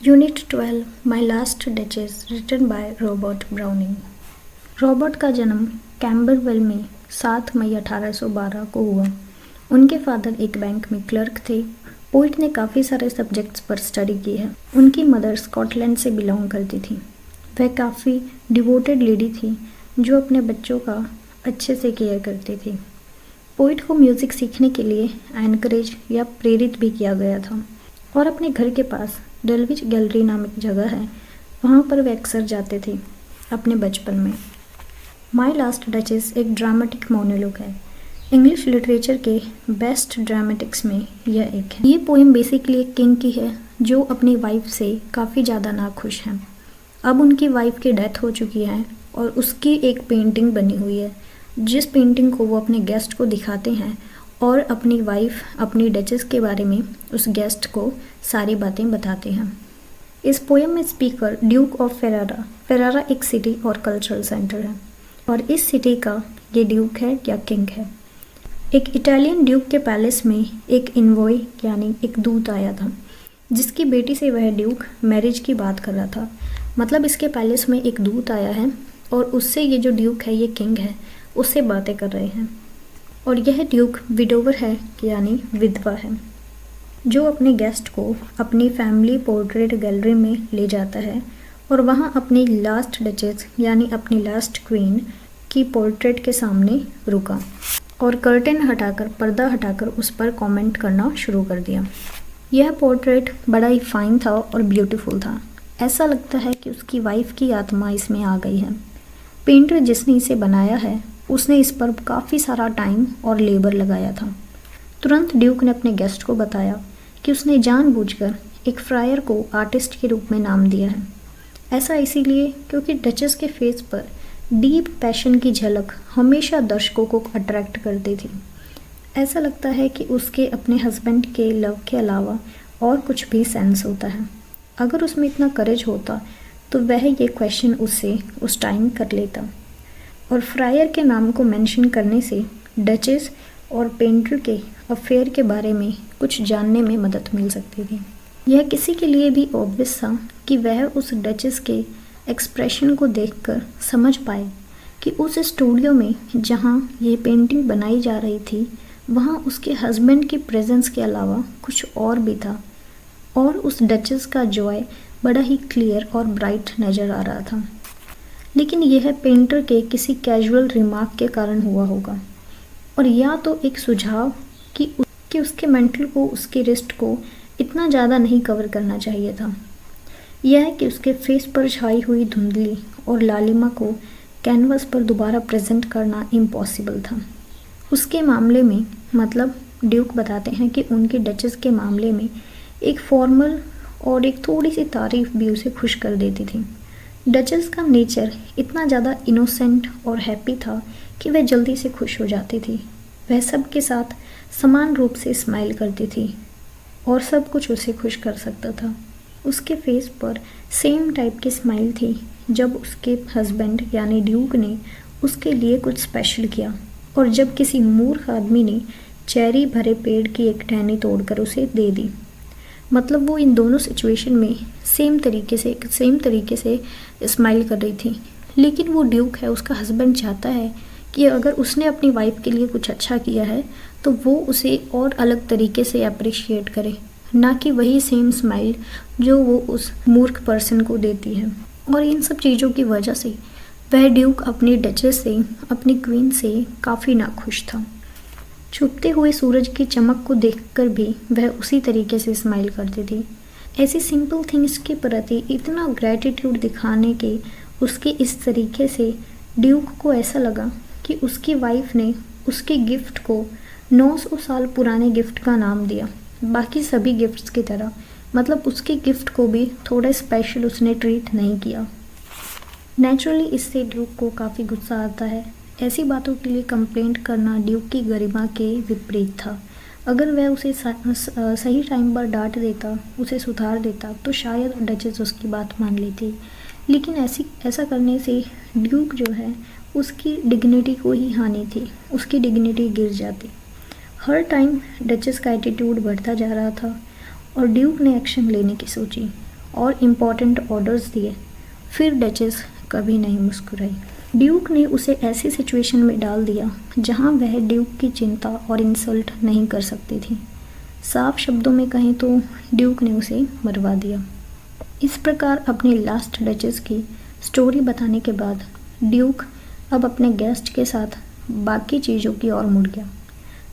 Unit 12 my last duchess written by Robert Browning. Robert का जन्म Camberwell में 7 मई 1812 को हुआ। उनके फादर एक बैंक में क्लर्क थे। पोइट ने काफ़ी सारे सब्जेक्ट्स पर स्टडी की है। उनकी मदर स्कॉटलैंड से बिलोंग करती थी। वह काफ़ी डिवोटेड लेडी थी जो अपने बच्चों का अच्छे से केयर करती थी। पोइट को म्यूज़िक सीखने के लिए एनकरेज या प्रेरित भी किया गया था और अपने घर के पास डलविच गैलरी नामक जगह है, वहाँ पर वे अक्सर जाते थे अपने बचपन में। माई लास्ट डचेस एक ड्रामेटिक मोनोलॉग है। इंग्लिश लिटरेचर के बेस्ट ड्रामेटिक्स में यह एक है। ये पोएम बेसिकली एक किंग की है जो अपनी वाइफ से काफ़ी ज़्यादा नाखुश हैं। अब उनकी वाइफ की डेथ हो चुकी है और उसकी एक पेंटिंग बनी हुई है, जिस पेंटिंग को वो अपने गेस्ट को दिखाते हैं और अपनी वाइफ अपनी डचेस के बारे में उस गेस्ट को सारी बातें बताते हैं। इस पोएम में स्पीकर ड्यूक ऑफ फेरारा एक सिटी और कल्चरल सेंटर है और इस सिटी का ये ड्यूक है या किंग है। एक इटालियन ड्यूक के पैलेस में एक इन्वॉय यानी एक दूत आया था जिसकी बेटी से वह ड्यूक मैरिज की बात कर रहा था। मतलब इसके पैलेस में एक दूत आया है और उससे ये जो ड्यूक है, ये किंग है, उससे बातें कर रहे हैं। और यह ड्यूक विडोवर है यानी विधवा है, जो अपने गेस्ट को अपनी फैमिली पोर्ट्रेट गैलरी में ले जाता है और वहाँ अपनी लास्ट डचेस यानी अपनी लास्ट क्वीन की पोर्ट्रेट के सामने रुका और कर्टेन हटाकर, पर्दा हटाकर उस पर कमेंट करना शुरू कर दिया। यह पोर्ट्रेट बड़ा ही फाइन था और ब्यूटीफुल था। ऐसा लगता है कि उसकी वाइफ की आत्मा इसमें आ गई है। पेंटर जिसने इसे बनाया है उसने इस पर काफ़ी सारा टाइम और लेबर लगाया था। तुरंत ड्यूक ने अपने गेस्ट को बताया कि उसने जानबूझकर एक फ्रायर को आर्टिस्ट के रूप में नाम दिया है। ऐसा इसीलिए क्योंकि डचेस के फेस पर डीप पैशन की झलक हमेशा दर्शकों को अट्रैक्ट करती थी। ऐसा लगता है कि उसके अपने हस्बैंड के लव के अलावा और कुछ भी सेंस होता है। अगर उसमें इतना करेज होता तो वह ये क्वेश्चन उससे उस टाइम कर लेता। और फ्रायर के नाम को मेंशन करने से डचेस और पेंटर के अफेयर के बारे में कुछ जानने में मदद मिल सकती थी। यह किसी के लिए भी ऑब्वियस था कि वह उस डचेस के एक्सप्रेशन को देखकर समझ पाए कि उस स्टूडियो में जहाँ ये पेंटिंग बनाई जा रही थी वहाँ उसके हस्बैंड की प्रेजेंस के अलावा कुछ और भी था और उस डचेस का जॉय बड़ा ही क्लियर और ब्राइट नज़र आ रहा था। लेकिन यह पेंटर के किसी कैजुअल रिमार्क के कारण हुआ होगा और या तो एक सुझाव कि उसके मेंटल को, उसके रिस्ट को इतना ज़्यादा नहीं कवर करना चाहिए था। यह कि उसके फेस पर छाई हुई धुंधली और लालिमा को कैनवस पर दोबारा प्रेजेंट करना इम्पॉसिबल था। उसके मामले में, मतलब ड्यूक बताते हैं कि उनकी डचेस के मामले में एक फॉर्मल और एक थोड़ी सी तारीफ भी उसे खुश कर देती थी। डचेस का नेचर इतना ज़्यादा इनोसेंट और हैप्पी था कि वह जल्दी से खुश हो जाती थी। वह सबके साथ समान रूप से स्माइल करती थी और सब कुछ उसे खुश कर सकता था। उसके फेस पर सेम टाइप की स्माइल थी जब उसके हस्बैंड यानी ड्यूक ने उसके लिए कुछ स्पेशल किया और जब किसी मूर्ख आदमी ने चेरी भरे पेड़ की एक टहनी तोड़कर उसे दे दी। मतलब वो इन दोनों सिचुएशन में सेम तरीके से स्माइल कर रही थी। लेकिन वो ड्यूक है, उसका हस्बैंड चाहता है कि अगर उसने अपनी वाइफ के लिए कुछ अच्छा किया है तो वो उसे और अलग तरीके से अप्रिशिएट करे, ना कि वही सेम स्माइल जो वो उस मूर्ख पर्सन को देती है। और इन सब चीज़ों की वजह से वह ड्यूक अपनी डचेस से, अपनी क्वीन से काफ़ी नाखुश था। छुपते हुए सूरज की चमक को देखकर भी वह उसी तरीके से स्माइल करती थी। ऐसी सिंपल थिंग्स के प्रति इतना ग्रैटिट्यूड दिखाने के उसके इस तरीके से ड्यूक को ऐसा लगा कि उसकी वाइफ ने उसके गिफ्ट को 900 साल पुराने गिफ्ट का नाम दिया, बाकी सभी गिफ्ट्स की तरह। मतलब उसके गिफ्ट को भी थोड़ा स्पेशल उसने ट्रीट नहीं किया। नेचुरली इससे ड्यूक को काफ़ी गुस्सा आता है। ऐसी बातों के लिए कंप्लेंट करना ड्यूक की गरिमा के विपरीत था। अगर वह उसे सही टाइम पर डांट देता, उसे सुधार देता तो शायद डचेस उसकी बात मान लेती। लेकिन ऐसा करने से ड्यूक जो है उसकी डिग्निटी को ही हानि थी, उसकी डिग्निटी गिर जाती। हर टाइम डचेस का एटीट्यूड बढ़ता जा रहा था और ड्यूक ने एक्शन लेने की सोची। और इम्पॉर्टेंट ऑर्डर्स दिए, फिर डचेस कभी नहीं मुस्कुराई। ड्यूक ने उसे ऐसी सिचुएशन में डाल दिया जहां वह ड्यूक की चिंता और इंसल्ट नहीं कर सकती थी। साफ शब्दों में कहें तो ड्यूक ने उसे मरवा दिया। इस प्रकार अपनी लास्ट डचेस की स्टोरी बताने के बाद ड्यूक अब अपने गेस्ट के साथ बाकी चीज़ों की ओर मुड़ गया।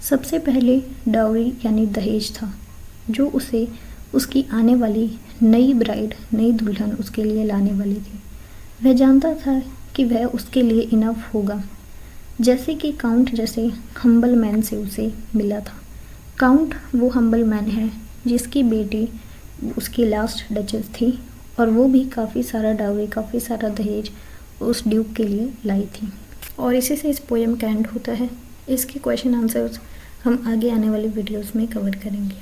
सबसे पहले डाउरी यानी दहेज था, जो उसे उसकी आने वाली नई ब्राइड, नई दुल्हन उसके लिए लाने वाली थी। वह जानता था कि वह उसके लिए इनफ होगा, जैसे कि काउंट जैसे हम्बल मैन से उसे मिला था। काउंट वो हम्बल मैन है जिसकी बेटी उसकी लास्ट डचेस थी और वो भी काफ़ी सारा डाउरी, काफ़ी सारा दहेज उस ड्यूक के लिए लाई थी। और इसी से इस पोएम का एंड होता है। इसके क्वेश्चन आंसर्स हम आगे आने वाली वीडियोस में कवर करेंगे।